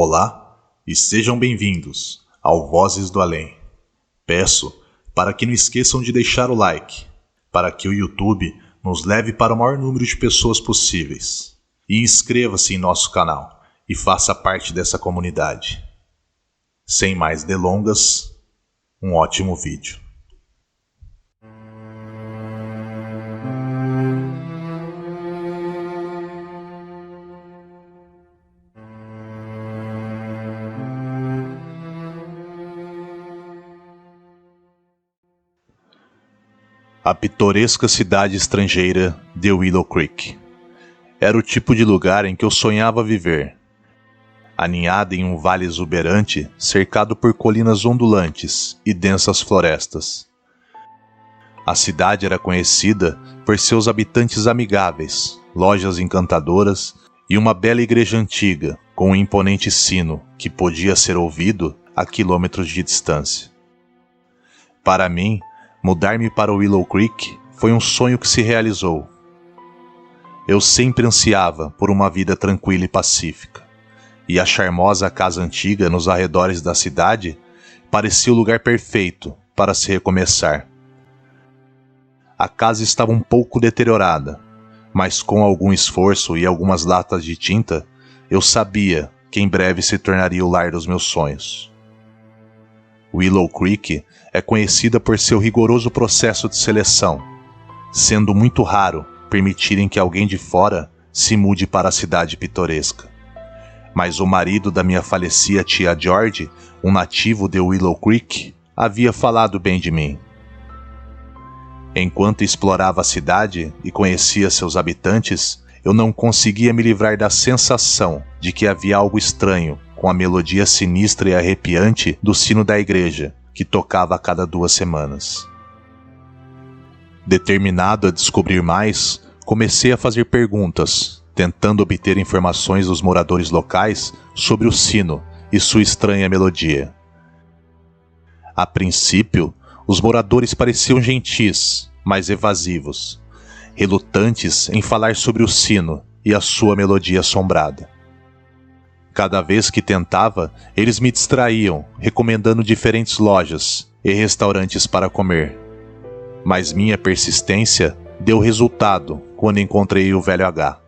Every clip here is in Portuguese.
Olá e sejam bem-vindos ao Vozes do Além. Peço para que não esqueçam de deixar o like, para que o YouTube nos leve para o maior número de pessoas possíveis. E inscreva-se em nosso canal e faça parte dessa comunidade. Sem mais delongas, um ótimo vídeo. A pitoresca cidade estrangeira de Willow Creek era o tipo de lugar em que eu sonhava viver. Aninhada em um vale exuberante, cercado por colinas ondulantes e densas florestas. A cidade era conhecida por seus habitantes amigáveis, lojas encantadoras e uma bela igreja antiga com um imponente sino que podia ser ouvido a quilômetros de distância. Para mim, mudar-me para Willow Creek foi um sonho que se realizou. Eu sempre ansiava por uma vida tranquila e pacífica, e a charmosa casa antiga nos arredores da cidade parecia o lugar perfeito para se recomeçar. A casa estava um pouco deteriorada, mas com algum esforço e algumas latas de tinta, eu sabia que em breve se tornaria o lar dos meus sonhos. Willow Creek é conhecida por seu rigoroso processo de seleção, sendo muito raro permitirem que alguém de fora se mude para a cidade pitoresca. Mas o marido da minha falecida tia George, um nativo de Willow Creek, havia falado bem de mim. Enquanto explorava a cidade e conhecia seus habitantes, eu não conseguia me livrar da sensação de que havia algo estranho com a melodia sinistra e arrepiante do sino da igreja, que tocava a cada 2 semanas. Determinado a descobrir mais, comecei a fazer perguntas, tentando obter informações dos moradores locais sobre o sino e sua estranha melodia. A princípio, os moradores pareciam gentis, mas evasivos, relutantes em falar sobre o sino e a sua melodia assombrada. Cada vez que tentava, eles me distraíam, recomendando diferentes lojas e restaurantes para comer. Mas minha persistência deu resultado quando encontrei o velho H.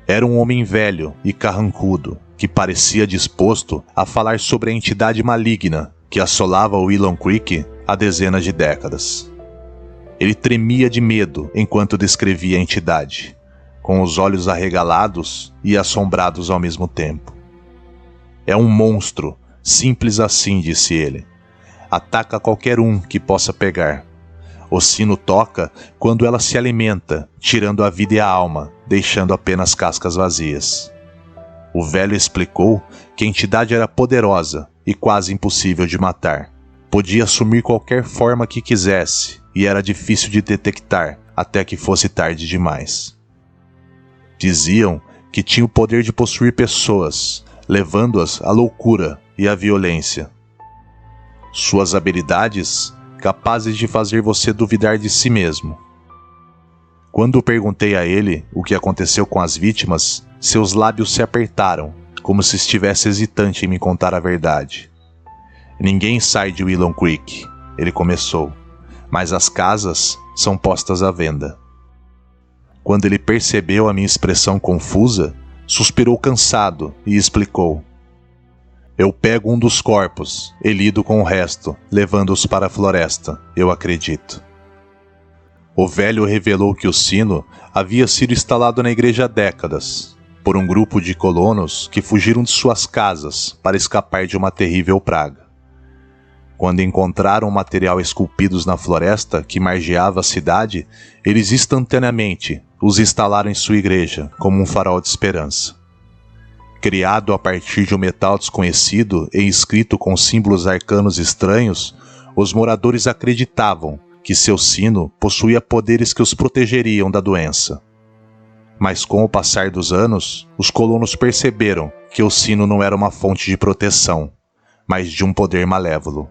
Era um homem velho e carrancudo, que parecia disposto a falar sobre a entidade maligna que assolava Willow Creek há dezenas de décadas. Ele tremia de medo enquanto descrevia a entidade, com os olhos arregalados e assombrados ao mesmo tempo. É um monstro, simples assim, disse ele. Ataca qualquer um que possa pegar. O sino toca quando ela se alimenta, tirando a vida e a alma, deixando apenas cascas vazias. O velho explicou que a entidade era poderosa e quase impossível de matar. Podia assumir qualquer forma que quisesse e era difícil de detectar até que fosse tarde demais. Diziam que tinha o poder de possuir pessoas, levando-as à loucura e à violência. Suas habilidades, capazes de fazer você duvidar de si mesmo. Quando perguntei a ele o que aconteceu com as vítimas, seus lábios se apertaram, como se estivesse hesitante em me contar a verdade. Ninguém sai de Willow Creek, ele começou, mas as casas são postas à venda. Quando ele percebeu a minha expressão confusa, suspirou cansado e explicou. Eu pego um dos corpos e lido com o resto, levando-os para a floresta, eu acredito. O velho revelou que o sino havia sido instalado na igreja há décadas, por um grupo de colonos que fugiram de suas casas para escapar de uma terrível praga. Quando encontraram material esculpidos na floresta que margeava a cidade, eles instantaneamente os instalaram em sua igreja como um farol de esperança. Criado a partir de um metal desconhecido e escrito com símbolos arcanos estranhos, os moradores acreditavam que seu sino possuía poderes que os protegeriam da doença. Mas com o passar dos anos, os colonos perceberam que o sino não era uma fonte de proteção, mas de um poder malévolo.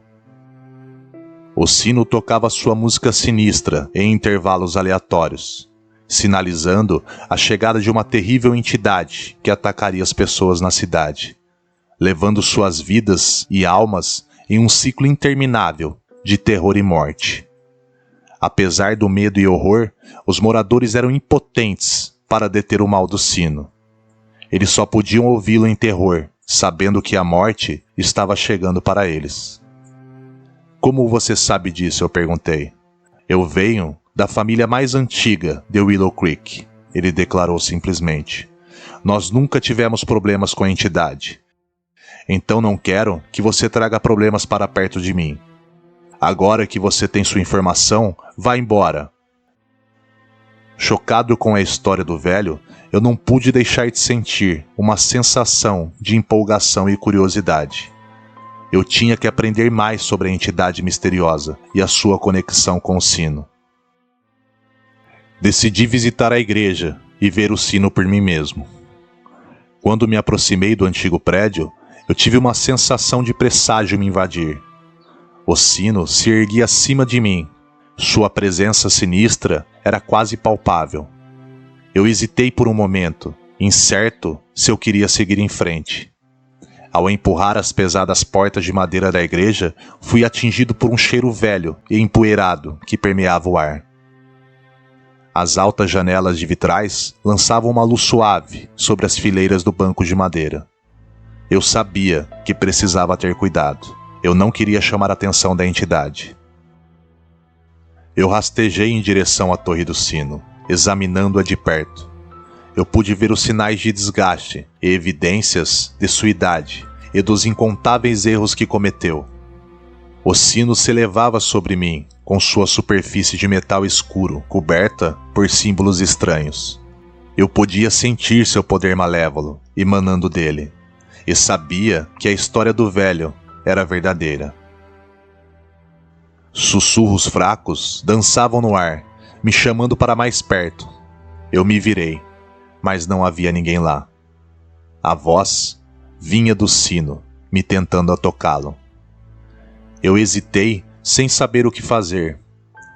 O sino tocava sua música sinistra em intervalos aleatórios, sinalizando a chegada de uma terrível entidade que atacaria as pessoas na cidade, levando suas vidas e almas em um ciclo interminável de terror e morte. Apesar do medo e horror, os moradores eram impotentes para deter o mal do sino. Eles só podiam ouvi-lo em terror, sabendo que a morte estava chegando para eles. Como você sabe disso? Eu perguntei. Eu venho da família mais antiga de Willow Creek, ele declarou simplesmente. Nós nunca tivemos problemas com a entidade. Então não quero que você traga problemas para perto de mim. Agora que você tem sua informação, vá embora. Chocado com a história do velho, eu não pude deixar de sentir uma sensação de empolgação e curiosidade. Eu tinha que aprender mais sobre a entidade misteriosa e a sua conexão com o sino. Decidi visitar a igreja e ver o sino por mim mesmo. Quando me aproximei do antigo prédio, eu tive uma sensação de presságio me invadir. O sino se erguia acima de mim. Sua presença sinistra era quase palpável. Eu hesitei por um momento, incerto se eu queria seguir em frente. Ao empurrar as pesadas portas de madeira da igreja, fui atingido por um cheiro velho e empoeirado que permeava o ar. As altas janelas de vitrais lançavam uma luz suave sobre as fileiras do banco de madeira. Eu sabia que precisava ter cuidado. Eu não queria chamar a atenção da entidade. Eu rastejei em direção à torre do sino, examinando-a de perto. Eu pude ver os sinais de desgaste e evidências de sua idade e dos incontáveis erros que cometeu. O sino se elevava sobre mim, com sua superfície de metal escuro, coberta por símbolos estranhos. Eu podia sentir seu poder malévolo emanando dele, e sabia que a história do velho era verdadeira. Sussurros fracos dançavam no ar, me chamando para mais perto. Eu me virei, mas não havia ninguém lá. A voz vinha do sino, me tentando a tocá-lo. Eu hesitei, sem saber o que fazer,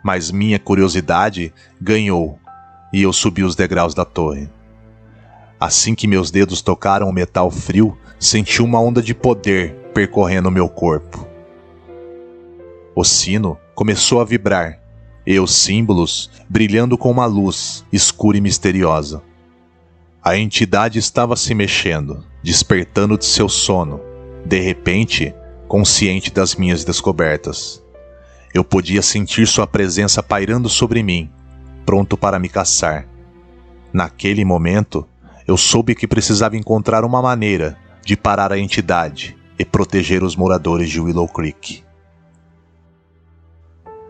mas minha curiosidade ganhou e eu subi os degraus da torre. Assim que meus dedos tocaram o metal frio, senti uma onda de poder percorrendo meu corpo. O sino começou a vibrar, e os símbolos brilhando com uma luz escura e misteriosa. A entidade estava se mexendo, despertando de seu sono, de repente, consciente das minhas descobertas. Eu podia sentir sua presença pairando sobre mim, pronto para me caçar. Naquele momento, eu soube que precisava encontrar uma maneira de parar a entidade e proteger os moradores de Willow Creek.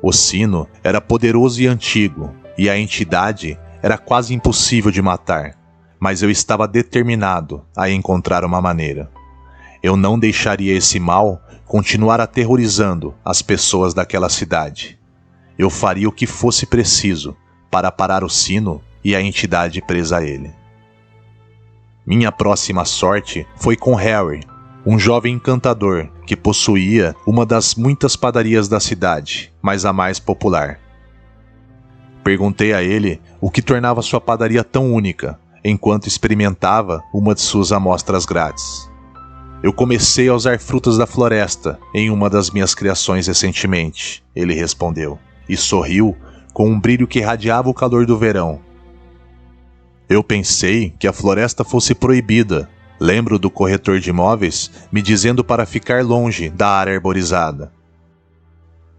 O sino era poderoso e antigo, e a entidade era quase impossível de matar, mas eu estava determinado a encontrar uma maneira. Eu não deixaria esse mal continuar aterrorizando as pessoas daquela cidade. Eu faria o que fosse preciso para parar o sino e a entidade presa a ele. Minha próxima sorte foi com Harry, um jovem encantador que possuía uma das muitas padarias da cidade, mas a mais popular. Perguntei a ele o que tornava sua padaria tão única, enquanto experimentava uma de suas amostras grátis. Eu comecei a usar frutas da floresta em uma das minhas criações recentemente, ele respondeu, e sorriu com um brilho que irradiava o calor do verão. Eu pensei que a floresta fosse proibida. Lembro do corretor de imóveis me dizendo para ficar longe da área arborizada.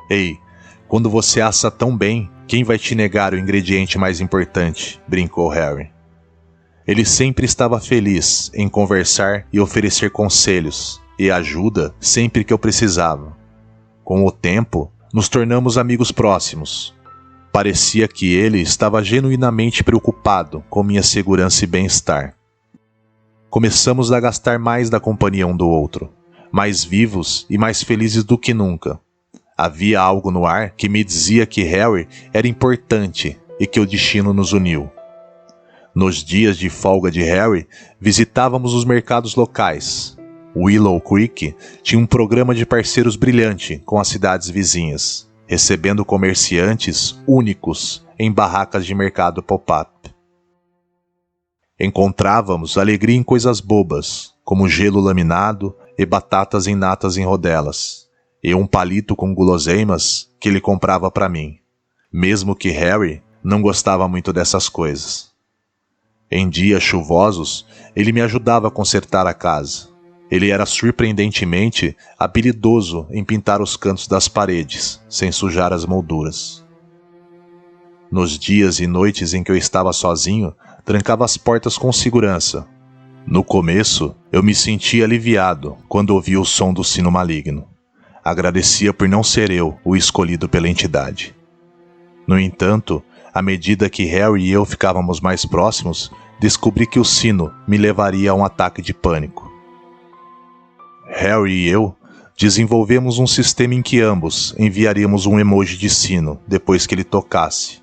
Ei, quando você assa tão bem, quem vai te negar o ingrediente mais importante? Brincou Harry. Ele sempre estava feliz em conversar e oferecer conselhos e ajuda sempre que eu precisava. Com o tempo, nos tornamos amigos próximos. Parecia que ele estava genuinamente preocupado com minha segurança e bem-estar. Começamos a gastar mais da companhia um do outro, mais vivos e mais felizes do que nunca. Havia algo no ar que me dizia que Harry era importante e que o destino nos uniu. Nos dias de folga de Harry, visitávamos os mercados locais. Willow Creek tinha um programa de parceiros brilhante com as cidades vizinhas, recebendo comerciantes únicos em barracas de mercado pop-up. Encontrávamos alegria em coisas bobas, como gelo laminado e batatas em natas em rodelas, e um palito com guloseimas que ele comprava para mim, mesmo que Harry não gostava muito dessas coisas. Em dias chuvosos, ele me ajudava a consertar a casa. Ele era surpreendentemente habilidoso em pintar os cantos das paredes, sem sujar as molduras. Nos dias e noites em que eu estava sozinho, trancava as portas com segurança. No começo, eu me sentia aliviado quando ouvia o som do sino maligno. Agradecia por não ser eu o escolhido pela entidade. No entanto, à medida que Harry e eu ficávamos mais próximos, descobri que o sino me levaria a um ataque de pânico. Harry e eu desenvolvemos um sistema em que ambos enviaríamos um emoji de sino depois que ele tocasse,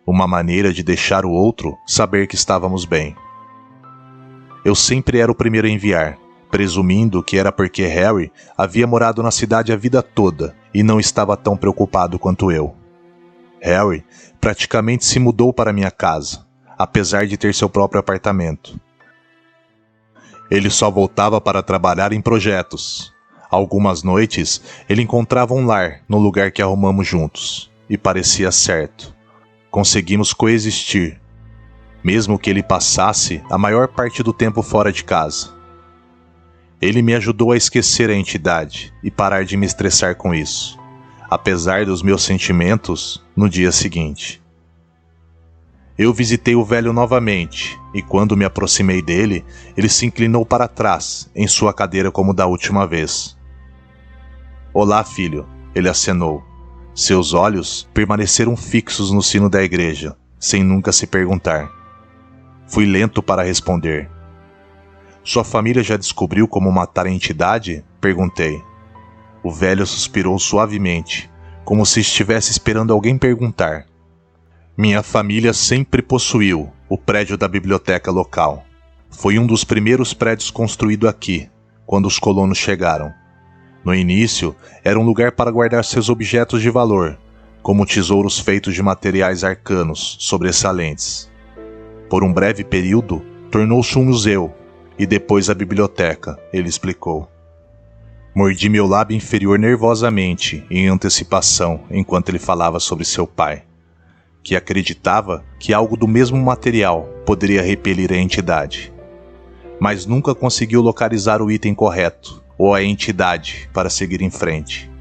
uma maneira de deixar o outro saber que estávamos bem. Eu sempre era o primeiro a enviar, presumindo que era porque Harry havia morado na cidade a vida toda e não estava tão preocupado quanto eu. Harry praticamente se mudou para minha casa, apesar de ter seu próprio apartamento. Ele só voltava para trabalhar em projetos. Algumas noites, ele encontrava um lar no lugar que arrumamos juntos, e parecia certo. Conseguimos coexistir, mesmo que ele passasse a maior parte do tempo fora de casa. Ele me ajudou a esquecer a entidade e parar de me estressar com isso, apesar dos meus sentimentos no dia seguinte. Eu visitei o velho novamente, e quando me aproximei dele, ele se inclinou para trás, em sua cadeira como da última vez. "Olá, filho", ele acenou. Seus olhos permaneceram fixos no sino da igreja, sem nunca se perguntar. Fui lento para responder. "Sua família já descobriu como matar a entidade?" perguntei. O velho suspirou suavemente, como se estivesse esperando alguém perguntar. "Minha família sempre possuiu o prédio da biblioteca local. Foi um dos primeiros prédios construído aqui, quando os colonos chegaram. No início, era um lugar para guardar seus objetos de valor, como tesouros feitos de materiais arcanos sobressalentes. Por um breve período, tornou-se um museu, e depois a biblioteca", ele explicou. Mordi meu lábio inferior nervosamente, em antecipação, enquanto ele falava sobre seu pai, que acreditava que algo do mesmo material poderia repelir a entidade. Mas nunca conseguiu localizar o item correto, ou a entidade, para seguir em frente.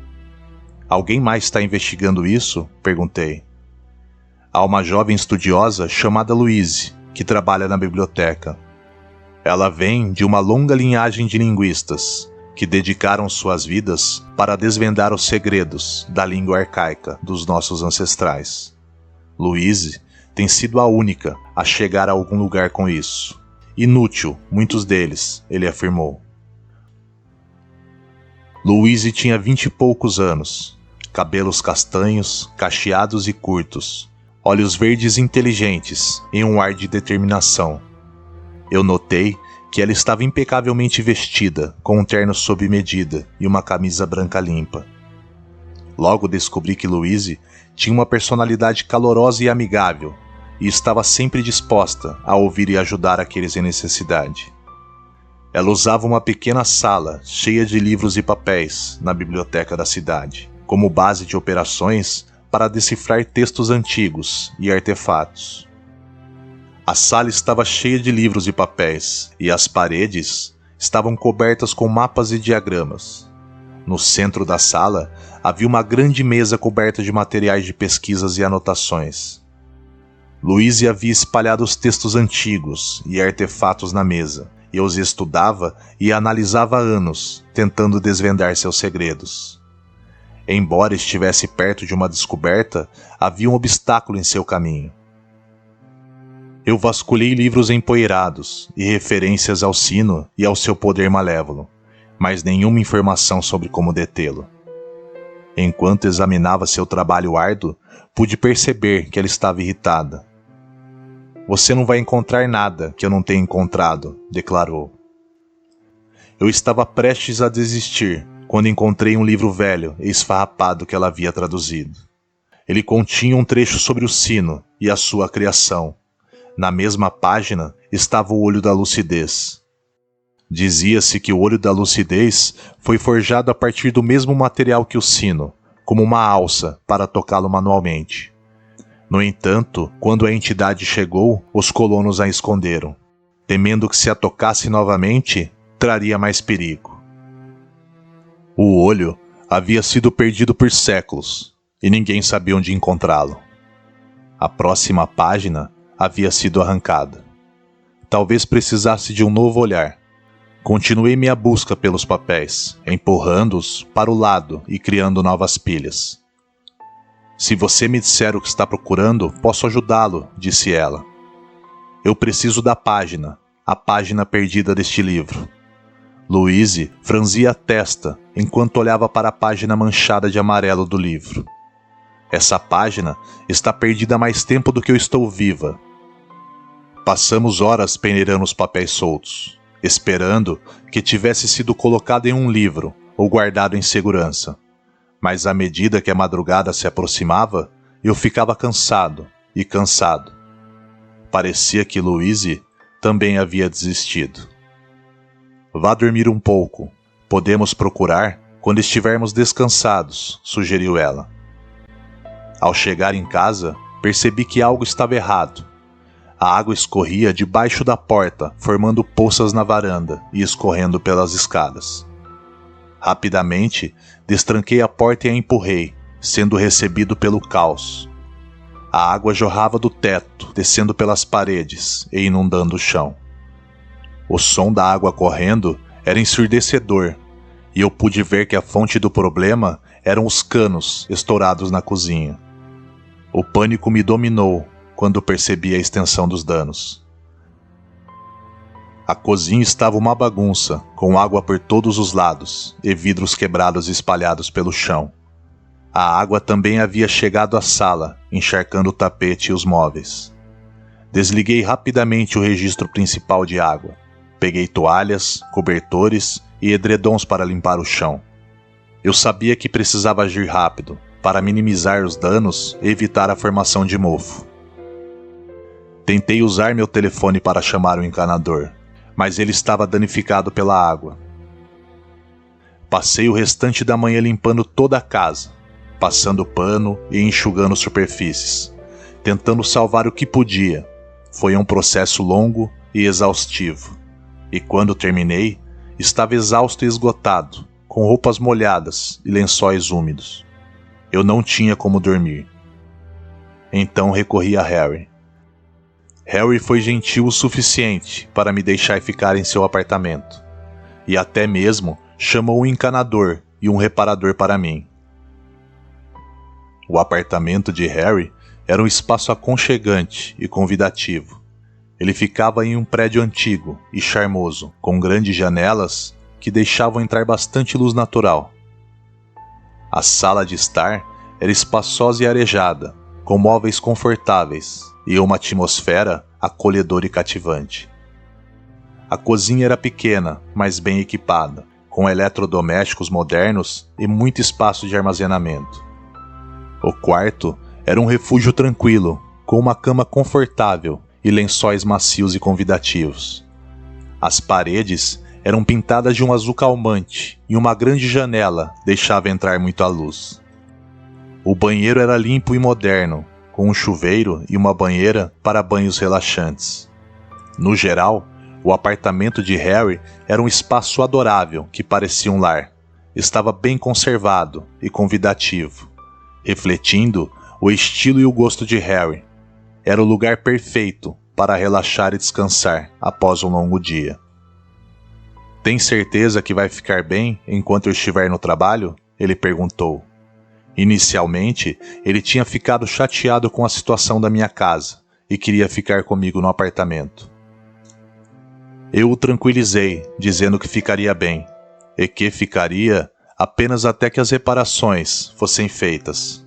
"Alguém mais está investigando isso?" perguntei. "Há uma jovem estudiosa chamada Louise, que trabalha na biblioteca. Ela vem de uma longa linhagem de linguistas, que dedicaram suas vidas para desvendar os segredos da língua arcaica dos nossos ancestrais. Louise tem sido a única a chegar a algum lugar com isso. Inútil, muitos deles", ele afirmou. Louise tinha 20 e poucos anos, cabelos castanhos, cacheados e curtos, olhos verdes inteligentes e um ar de determinação. Eu notei que ela estava impecavelmente vestida, com um terno sob medida e uma camisa branca limpa. Logo descobri que Louise tinha uma personalidade calorosa e amigável, e estava sempre disposta a ouvir e ajudar aqueles em necessidade. Ela usava uma pequena sala cheia de livros e papéis na biblioteca da cidade, como base de operações para decifrar textos antigos e artefatos. A sala estava cheia de livros e papéis, e as paredes estavam cobertas com mapas e diagramas. No centro da sala havia uma grande mesa coberta de materiais de pesquisas e anotações. Louise havia espalhado os textos antigos e artefatos na mesa, e eu os estudava e analisava há anos, tentando desvendar seus segredos. Embora estivesse perto de uma descoberta, havia um obstáculo em seu caminho. Eu vasculhei livros empoeirados e referências ao sino e ao seu poder malévolo, mas nenhuma informação sobre como detê-lo. Enquanto examinava seu trabalho árduo, pude perceber que ela estava irritada. "Você não vai encontrar nada que eu não tenha encontrado", declarou. Eu estava prestes a desistir quando encontrei um livro velho e esfarrapado que ela havia traduzido. Ele continha um trecho sobre o sino e a sua criação. Na mesma página estava o olho da lucidez. Dizia-se que o olho da lucidez foi forjado a partir do mesmo material que o sino, como uma alça para tocá-lo manualmente. No entanto, quando a entidade chegou, os colonos a esconderam, temendo que se a tocasse novamente, traria mais perigo. O olho havia sido perdido por séculos, e ninguém sabia onde encontrá-lo. A próxima página havia sido arrancada. Talvez precisasse de um novo olhar. Continuei minha busca pelos papéis, empurrando-os para o lado e criando novas pilhas. Se você me disser o que está procurando, posso ajudá-lo, disse ela. Eu preciso da página, a página perdida deste livro. Louise franzia a testa enquanto olhava para a página manchada de amarelo do livro. Essa página está perdida há mais tempo do que eu estou viva. Passamos horas peneirando os papéis soltos, esperando que tivesse sido colocado em um livro ou guardado em segurança. Mas à medida que a madrugada se aproximava, eu ficava cansado e cansado. Parecia que Louise também havia desistido. Vá dormir um pouco. Podemos procurar quando estivermos descansados, sugeriu ela. Ao chegar em casa, percebi que algo estava errado. A água escorria debaixo da porta, formando poças na varanda e escorrendo pelas escadas. Rapidamente, destranquei a porta e a empurrei, sendo recebido pelo caos. A água jorrava do teto, descendo pelas paredes e inundando o chão. O som da água correndo era ensurdecedor, e eu pude ver que a fonte do problema eram os canos estourados na cozinha. O pânico me dominou quando percebi a extensão dos danos. A cozinha estava uma bagunça, com água por todos os lados e vidros quebrados espalhados pelo chão. A água também havia chegado à sala, encharcando o tapete e os móveis. Desliguei rapidamente o registro principal de água. Peguei toalhas, cobertores e edredons para limpar o chão. Eu sabia que precisava agir rápido, para minimizar os danos e evitar a formação de mofo. Tentei usar meu telefone para chamar o encanador, mas ele estava danificado pela água. Passei o restante da manhã limpando toda a casa, passando pano e enxugando superfícies, tentando salvar o que podia. Foi um processo longo e exaustivo, e quando terminei, estava exausto e esgotado, com roupas molhadas e lençóis úmidos. Eu não tinha como dormir. Então recorri a Harry. Harry foi gentil o suficiente para me deixar ficar em seu apartamento, e até mesmo chamou um encanador e um reparador para mim. O apartamento de Harry era um espaço aconchegante e convidativo. Ele ficava em um prédio antigo e charmoso, com grandes janelas que deixavam entrar bastante luz natural. A sala de estar era espaçosa e arejada, com móveis confortáveis e uma atmosfera acolhedora e cativante. A cozinha era pequena, mas bem equipada, com eletrodomésticos modernos e muito espaço de armazenamento. O quarto era um refúgio tranquilo, com uma cama confortável e lençóis macios e convidativos. As paredes eram pintadas de um azul calmante e uma grande janela deixava entrar muita luz. O banheiro era limpo e moderno, com um chuveiro e uma banheira para banhos relaxantes. No geral, o apartamento de Harry era um espaço adorável que parecia um lar. Estava bem conservado e convidativo, refletindo o estilo e o gosto de Harry. Era o lugar perfeito para relaxar e descansar após um longo dia. Tem certeza que vai ficar bem enquanto eu estiver no trabalho? Ele perguntou. Inicialmente, ele tinha ficado chateado com a situação da minha casa e queria ficar comigo no apartamento. Eu o tranquilizei, dizendo que ficaria bem, e que ficaria apenas até que as reparações fossem feitas.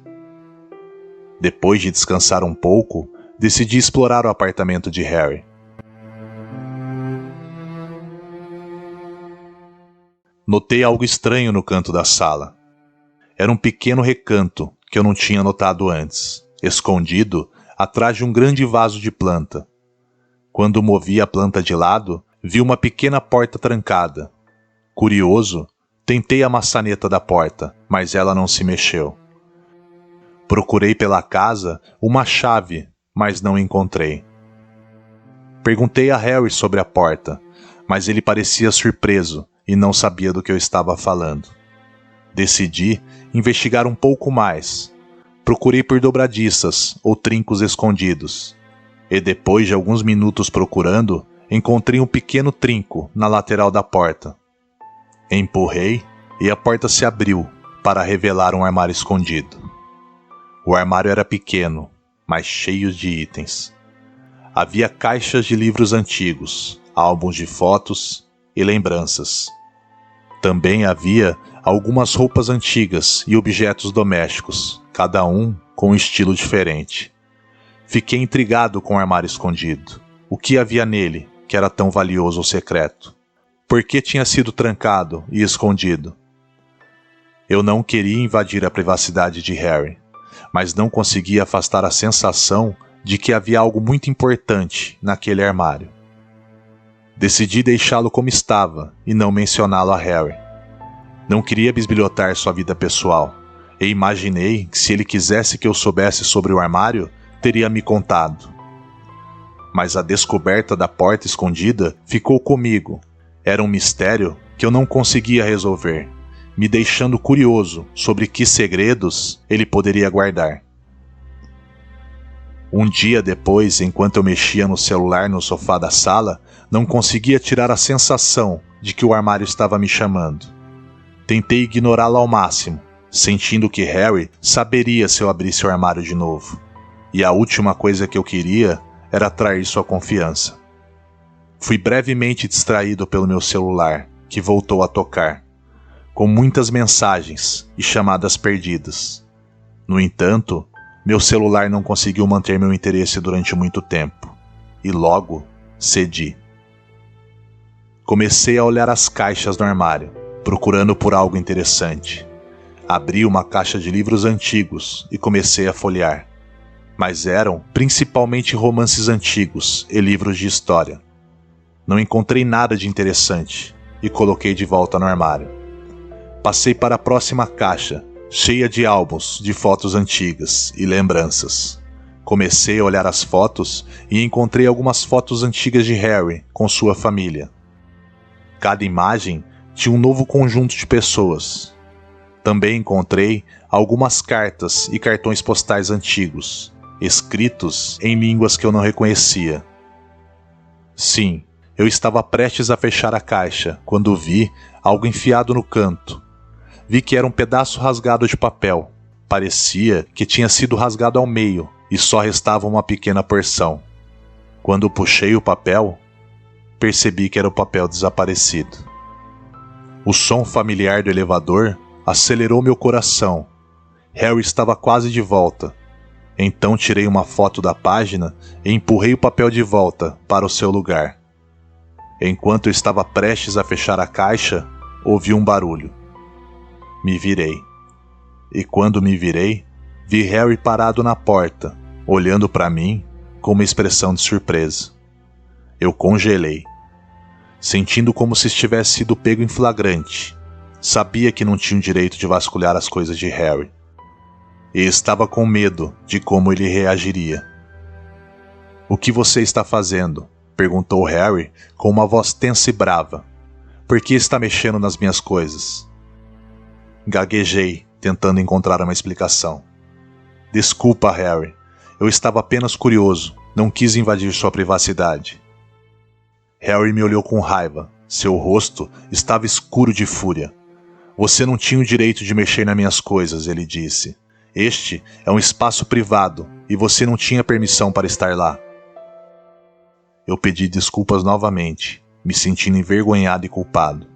Depois de descansar um pouco, decidi explorar o apartamento de Harry. Notei algo estranho no canto da sala. Era um pequeno recanto que eu não tinha notado antes, escondido atrás de um grande vaso de planta. Quando movi a planta de lado, vi uma pequena porta trancada. Curioso, tentei a maçaneta da porta, mas ela não se mexeu. Procurei pela casa uma chave, mas não encontrei. Perguntei a Harry sobre a porta, mas ele parecia surpreso e não sabia do que eu estava falando. Decidi investigar um pouco mais. Procurei por dobradiças ou trincos escondidos. E depois de alguns minutos procurando, encontrei um pequeno trinco na lateral da porta. Empurrei e a porta se abriu para revelar um armário escondido. O armário era pequeno, mas cheio de itens. Havia caixas de livros antigos, álbuns de fotos e lembranças. Também havia algumas roupas antigas e objetos domésticos, cada um com um estilo diferente. Fiquei intrigado com o armário escondido. O que havia nele, que era tão valioso ou secreto? Por que tinha sido trancado e escondido? Eu não queria invadir a privacidade de Harry, mas não conseguia afastar a sensação de que havia algo muito importante naquele armário. Decidi deixá-lo como estava e não mencioná-lo a Harry. Não queria bisbilhotar sua vida pessoal, e imaginei que se ele quisesse que eu soubesse sobre o armário, teria me contado. Mas a descoberta da porta escondida ficou comigo. Era um mistério que eu não conseguia resolver, me deixando curioso sobre que segredos ele poderia guardar. Um dia depois, enquanto eu mexia no celular no sofá da sala, não conseguia tirar a sensação de que o armário estava me chamando. Tentei ignorá-lo ao máximo, sentindo que Harry saberia se eu abrisse o armário de novo. E a última coisa que eu queria era atrair sua confiança. Fui brevemente distraído pelo meu celular, que voltou a tocar, com muitas mensagens e chamadas perdidas. No entanto, meu celular não conseguiu manter meu interesse durante muito tempo, e logo cedi. Comecei a olhar as caixas no armário, procurando por algo interessante. Abri uma caixa de livros antigos e comecei a folhear. Mas eram principalmente romances antigos e livros de história. Não encontrei nada de interessante e coloquei de volta no armário. Passei para a próxima caixa, cheia de álbuns de fotos antigas e lembranças. Comecei a olhar as fotos e encontrei algumas fotos antigas de Harry com sua família. Cada imagem tinha um novo conjunto de pessoas. Também encontrei algumas cartas e cartões postais antigos, escritos em línguas que eu não reconhecia. Sim, eu estava prestes a fechar a caixa quando vi algo enfiado no canto. Vi que era um pedaço rasgado de papel. Parecia que tinha sido rasgado ao meio e só restava uma pequena porção. Quando puxei o papel, percebi que era o papel desaparecido. O som familiar do elevador acelerou meu coração. Harry estava quase de volta. Então tirei uma foto da página e empurrei o papel de volta para o seu lugar. Enquanto eu estava prestes a fechar a caixa, ouvi um barulho. Me virei. E quando me virei, vi Harry parado na porta, olhando para mim com uma expressão de surpresa. Eu congelei, sentindo como se estivesse sido pego em flagrante. Sabia que não tinha o direito de vasculhar as coisas de Harry. E estava com medo de como ele reagiria. "O que você está fazendo?" perguntou Harry com uma voz tensa e brava. "Por que está mexendo nas minhas coisas?" Gaguejei, tentando encontrar uma explicação. "Desculpa, Harry. Eu estava apenas curioso. Não quis invadir sua privacidade." Harry me olhou com raiva. Seu rosto estava escuro de fúria. "Você não tinha o direito de mexer nas minhas coisas", ele disse. "Este é um espaço privado e você não tinha permissão para estar lá." Eu pedi desculpas novamente, me sentindo envergonhado e culpado.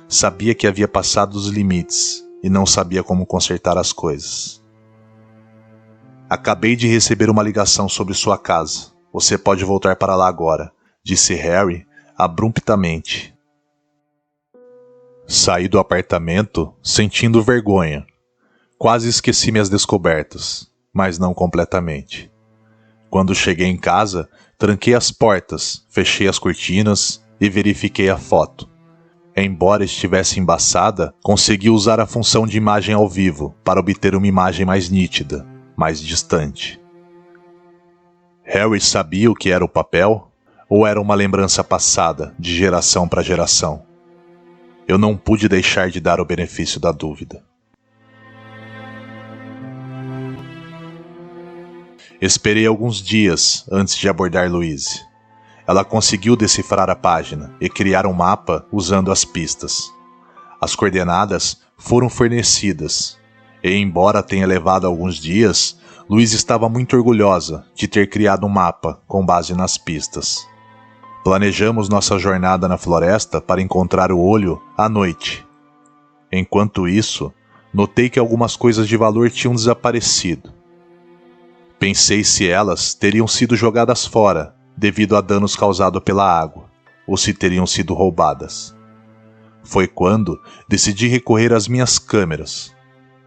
Sabia que havia passado dos limites e não sabia como consertar as coisas. "Acabei de receber uma ligação sobre sua casa. Você pode voltar para lá agora", disse Harry abruptamente. Saí do apartamento sentindo vergonha. Quase esqueci minhas descobertas, mas não completamente. Quando cheguei em casa, tranquei as portas, fechei as cortinas e verifiquei a foto. Embora estivesse embaçada, consegui usar a função de imagem ao vivo para obter uma imagem mais nítida, mais distante. Harry sabia o que era o papel? Ou era uma lembrança passada, de geração para geração? Eu não pude deixar de dar o benefício da dúvida. Esperei alguns dias antes de abordar Louise. Ela conseguiu decifrar a página e criar um mapa usando as pistas. As coordenadas foram fornecidas, e embora tenha levado alguns dias, Louise estava muito orgulhosa de ter criado um mapa com base nas pistas. Planejamos nossa jornada na floresta para encontrar o olho à noite. Enquanto isso, notei que algumas coisas de valor tinham desaparecido. Pensei se elas teriam sido jogadas fora devido a danos causados pela água, ou se teriam sido roubadas. Foi quando decidi recorrer às minhas câmeras.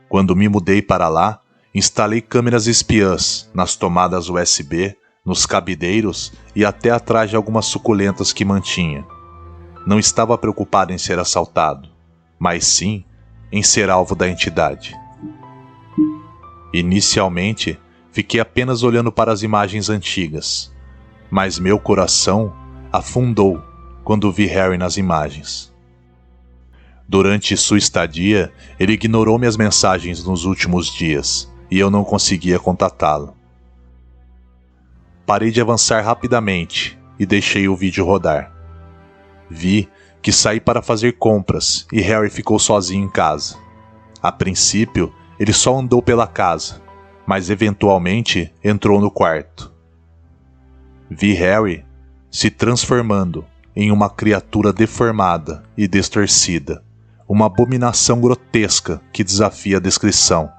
Quando me mudei para lá, instalei câmeras espiãs nas tomadas USB, nos cabideiros e até atrás de algumas suculentas que mantinha. Não estava preocupado em ser assaltado, mas sim em ser alvo da entidade. Inicialmente, fiquei apenas olhando para as imagens antigas, mas meu coração afundou quando vi Harry nas imagens. Durante sua estadia, ele ignorou minhas mensagens nos últimos dias e eu não conseguia contatá-lo. Parei de avançar rapidamente e deixei o vídeo rodar. Vi que saí para fazer compras e Harry ficou sozinho em casa. A princípio, ele só andou pela casa, mas eventualmente entrou no quarto. Vi Harry se transformando em uma criatura deformada e distorcida, uma abominação grotesca que desafia a descrição.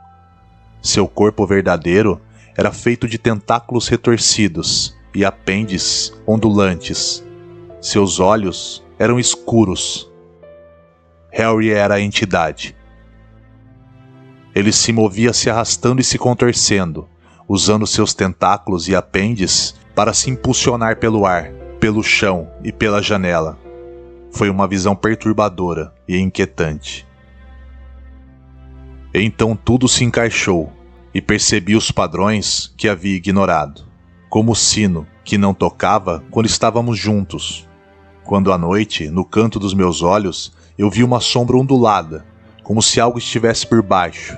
Seu corpo verdadeiro era feito de tentáculos retorcidos e apêndices ondulantes. Seus olhos eram escuros. Harry era a entidade. Ele se movia se arrastando e se contorcendo, usando seus tentáculos e apêndices para se impulsionar pelo ar, pelo chão e pela janela. Foi uma visão perturbadora e inquietante. Então tudo se encaixou e percebi os padrões que havia ignorado, como o sino que não tocava quando estávamos juntos. Quando à noite, no canto dos meus olhos, eu vi uma sombra ondulada, como se algo estivesse por baixo,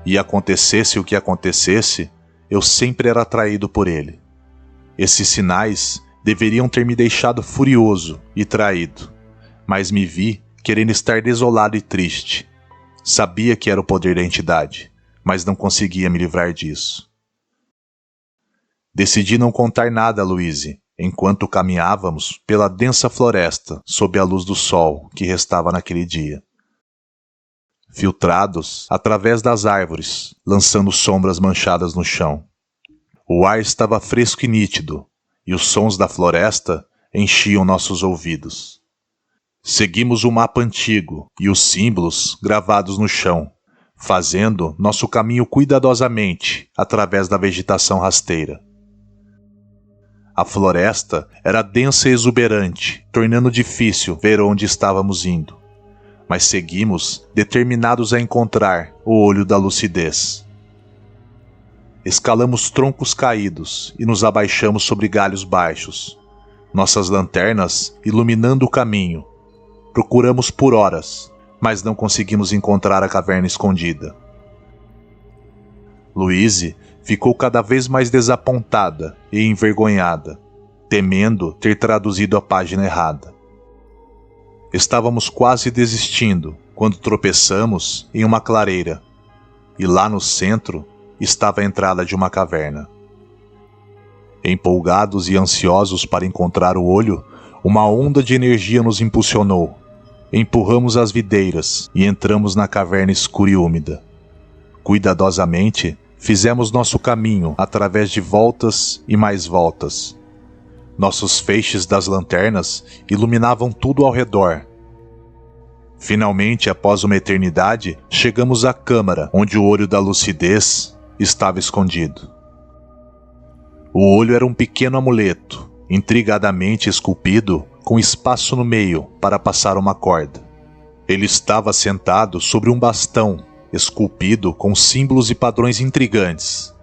e acontecesse o que acontecesse, eu sempre era atraído por ele. Esses sinais deveriam ter me deixado furioso e traído, mas me vi querendo estar desolado e triste. Sabia que era o poder da entidade, mas não conseguia me livrar disso. Decidi não contar nada a Louise, enquanto caminhávamos pela densa floresta sob a luz do sol que restava naquele dia. Filtrados através das árvores, lançando sombras manchadas no chão. O ar estava fresco e nítido, e os sons da floresta enchiam nossos ouvidos. Seguimos o mapa antigo e os símbolos gravados no chão, fazendo nosso caminho cuidadosamente através da vegetação rasteira. A floresta era densa e exuberante, tornando difícil ver onde estávamos indo. Mas seguimos determinados a encontrar o olho da lucidez. Escalamos troncos caídos e nos abaixamos sobre galhos baixos, nossas lanternas iluminando o caminho. Procuramos por horas, mas não conseguimos encontrar a caverna escondida. Louise ficou cada vez mais desapontada e envergonhada, temendo ter traduzido a página errada. Estávamos quase desistindo quando tropeçamos em uma clareira, e lá no centro estava a entrada de uma caverna. Empolgados e ansiosos para encontrar o olho, uma onda de energia nos impulsionou. Empurramos as videiras e entramos na caverna escura e úmida. Cuidadosamente, fizemos nosso caminho através de voltas e mais voltas. Nossos feixes das lanternas iluminavam tudo ao redor. Finalmente, após uma eternidade, chegamos à câmara onde o olho da lucidez estava escondido. O olho era um pequeno amuleto, intrigadamente esculpido, com espaço no meio para passar uma corda. Ele estava sentado sobre um bastão, esculpido com símbolos e padrões intrigantes.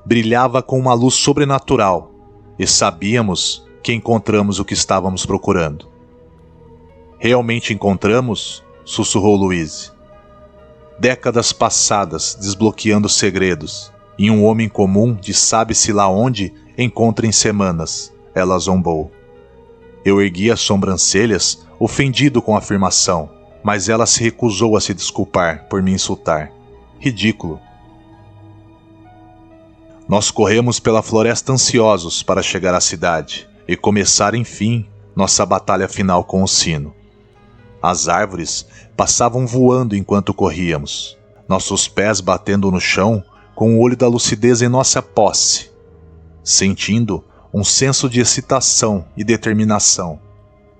Brilhava com uma luz sobrenatural, e sabíamos que encontramos o que estávamos procurando. Realmente encontramos? Sussurrou Louise. Décadas passadas desbloqueando segredos, e um homem comum de sabe-se lá onde encontra em semanas, ela zombou. Eu ergui as sobrancelhas, ofendido com a afirmação, mas ela se recusou a se desculpar por me insultar. Ridículo. Nós corremos pela floresta ansiosos para chegar à cidade e começar, enfim, nossa batalha final com o sino. As árvores passavam voando enquanto corríamos, nossos pés batendo no chão com o olho da lucidez em nossa posse, sentindo um senso de excitação e determinação.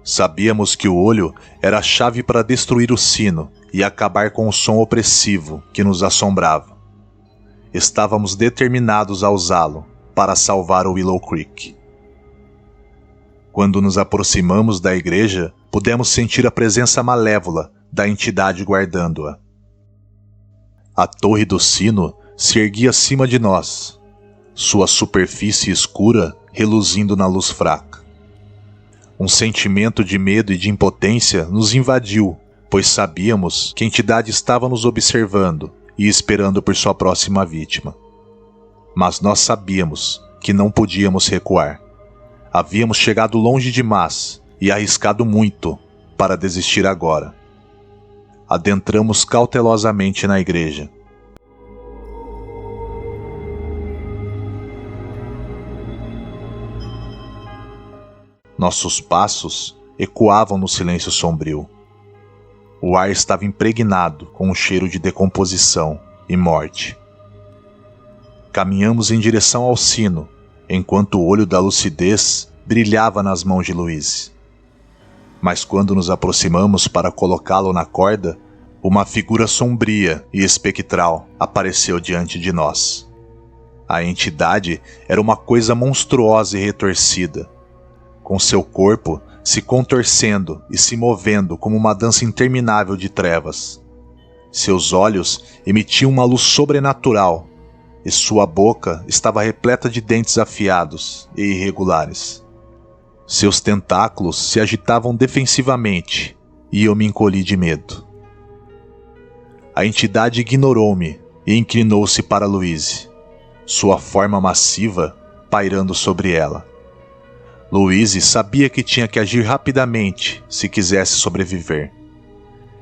Sabíamos que o olho era a chave para destruir o sino e acabar com o som opressivo que nos assombrava. Estávamos determinados a usá-lo para salvar o Willow Creek. Quando nos aproximamos da igreja, pudemos sentir a presença malévola da entidade guardando-a. A torre do sino se erguia acima de nós, sua superfície escura reluzindo na luz fraca. Um sentimento de medo e de impotência nos invadiu, pois sabíamos que a entidade estava nos observando e esperando por sua próxima vítima. Mas nós sabíamos que não podíamos recuar. Havíamos chegado longe demais e arriscado muito para desistir agora. Adentramos cautelosamente na igreja. Nossos passos ecoavam no silêncio sombrio. O ar estava impregnado com um cheiro de decomposição e morte. Caminhamos em direção ao sino, enquanto o olho da lucidez brilhava nas mãos de Louise. Mas quando nos aproximamos para colocá-lo na corda, uma figura sombria e espectral apareceu diante de nós. A entidade era uma coisa monstruosa e retorcida, com seu corpo se contorcendo e se movendo como uma dança interminável de trevas. Seus olhos emitiam uma luz sobrenatural, e sua boca estava repleta de dentes afiados e irregulares. Seus tentáculos se agitavam defensivamente, e eu me encolhi de medo. A entidade ignorou-me e inclinou-se para Louise, sua forma massiva pairando sobre ela. Louise sabia que tinha que agir rapidamente se quisesse sobreviver.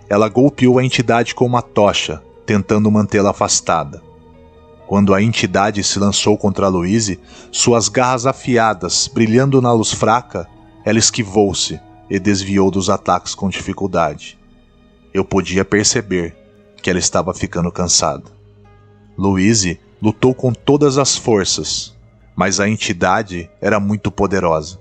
Ela golpeou a entidade com uma tocha, tentando mantê-la afastada. Quando a entidade se lançou contra Louise, suas garras afiadas brilhando na luz fraca, ela esquivou-se e desviou dos ataques com dificuldade. Eu podia perceber que ela estava ficando cansada. Louise lutou com todas as forças, mas a entidade era muito poderosa.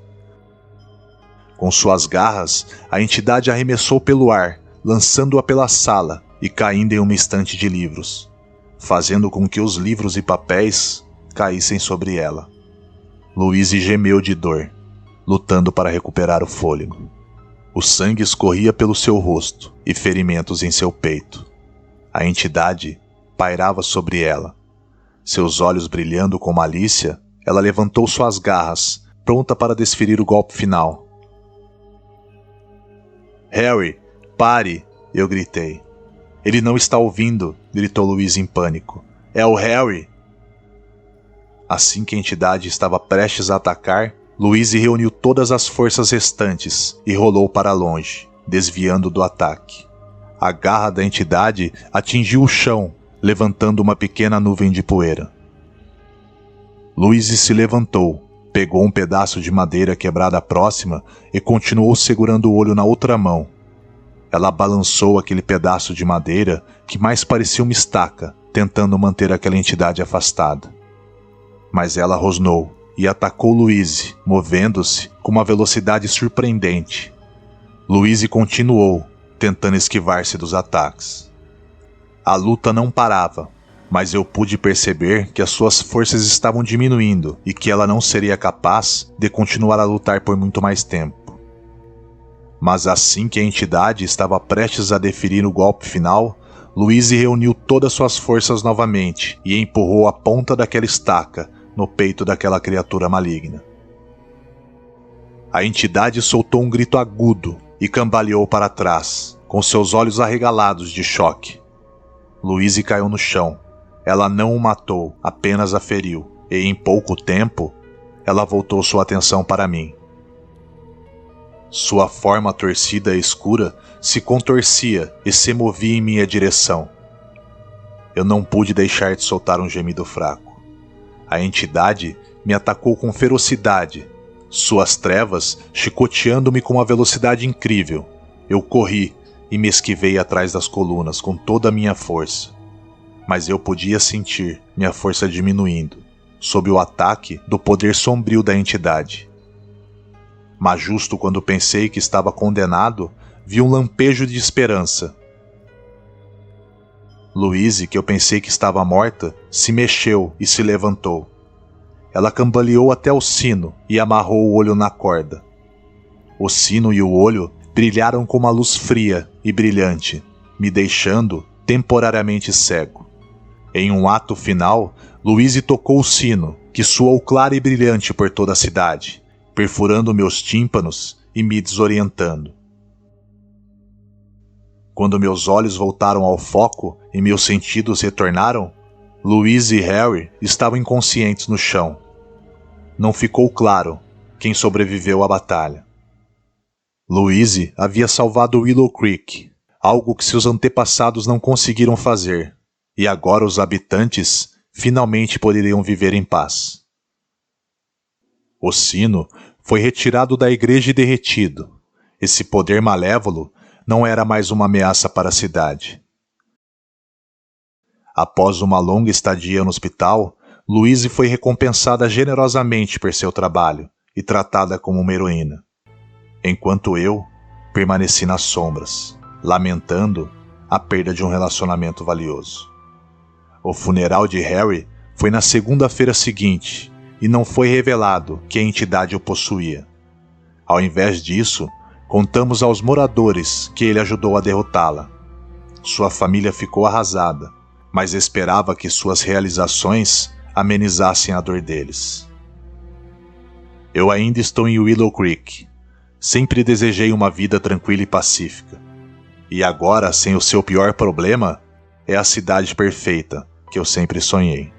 Com suas garras, a entidade arremessou pelo ar, lançando-a pela sala e caindo em uma estante de livros, fazendo com que os livros e papéis caíssem sobre ela. Louise gemeu de dor, lutando para recuperar o fôlego. O sangue escorria pelo seu rosto e ferimentos em seu peito. A entidade pairava sobre ela. Seus olhos brilhando com malícia, ela levantou suas garras, pronta para desferir o golpe final. "Harry, pare!" eu gritei. "Ele não está ouvindo!" gritou Louise em pânico. "É o Harry!" Assim que a entidade estava prestes a atacar, Louise reuniu todas as forças restantes e rolou para longe, desviando do ataque. A garra da entidade atingiu o chão, levantando uma pequena nuvem de poeira. Louise se levantou, pegou um pedaço de madeira quebrada próxima e continuou segurando o olho na outra mão. Ela balançou aquele pedaço de madeira que mais parecia uma estaca, tentando manter aquela entidade afastada. Mas ela rosnou e atacou Louise, movendo-se com uma velocidade surpreendente. Louise continuou, tentando esquivar-se dos ataques. A luta não parava, mas eu pude perceber que as suas forças estavam diminuindo e que ela não seria capaz de continuar a lutar por muito mais tempo. Mas assim que a entidade estava prestes a deferir o golpe final, Louise reuniu todas suas forças novamente e empurrou a ponta daquela estaca no peito daquela criatura maligna. A entidade soltou um grito agudo e cambaleou para trás, com seus olhos arregalados de choque. Louise caiu no chão. Ela não o matou, apenas a feriu, e em pouco tempo, ela voltou sua atenção para mim. Sua forma torcida e escura se contorcia e se movia em minha direção. Eu não pude deixar de soltar um gemido fraco. A entidade me atacou com ferocidade, suas trevas chicoteando-me com uma velocidade incrível. Eu corri e me esquivei atrás das colunas com toda a minha força. Mas eu podia sentir minha força diminuindo, sob o ataque do poder sombrio da entidade. Mas justo quando pensei que estava condenado, vi um lampejo de esperança. Louise, que eu pensei que estava morta, se mexeu e se levantou. Ela cambaleou até o sino e amarrou o olho na corda. O sino e o olho brilharam com uma luz fria e brilhante, me deixando temporariamente cego. Em um ato final, Louise tocou o sino, que soou claro e brilhante por toda a cidade, perfurando meus tímpanos e me desorientando. Quando meus olhos voltaram ao foco e meus sentidos retornaram, Louise e Harry estavam inconscientes no chão. Não ficou claro quem sobreviveu à batalha. Louise havia salvado Willow Creek, algo que seus antepassados não conseguiram fazer, e agora os habitantes finalmente poderiam viver em paz. O sino foi retirado da igreja e derretido. Esse poder malévolo não era mais uma ameaça para a cidade. Após uma longa estadia no hospital, Louise foi recompensada generosamente por seu trabalho e tratada como uma heroína, enquanto eu permaneci nas sombras, lamentando a perda de um relacionamento valioso. O funeral de Harry foi na segunda-feira seguinte e não foi revelado que a entidade o possuía. Ao invés disso, contamos aos moradores que ele ajudou a derrotá-la. Sua família ficou arrasada, mas esperava que suas realizações amenizassem a dor deles. Eu ainda estou em Willow Creek. Sempre desejei uma vida tranquila e pacífica. E agora, sem o seu pior problema, é a cidade perfeita que eu sempre sonhei.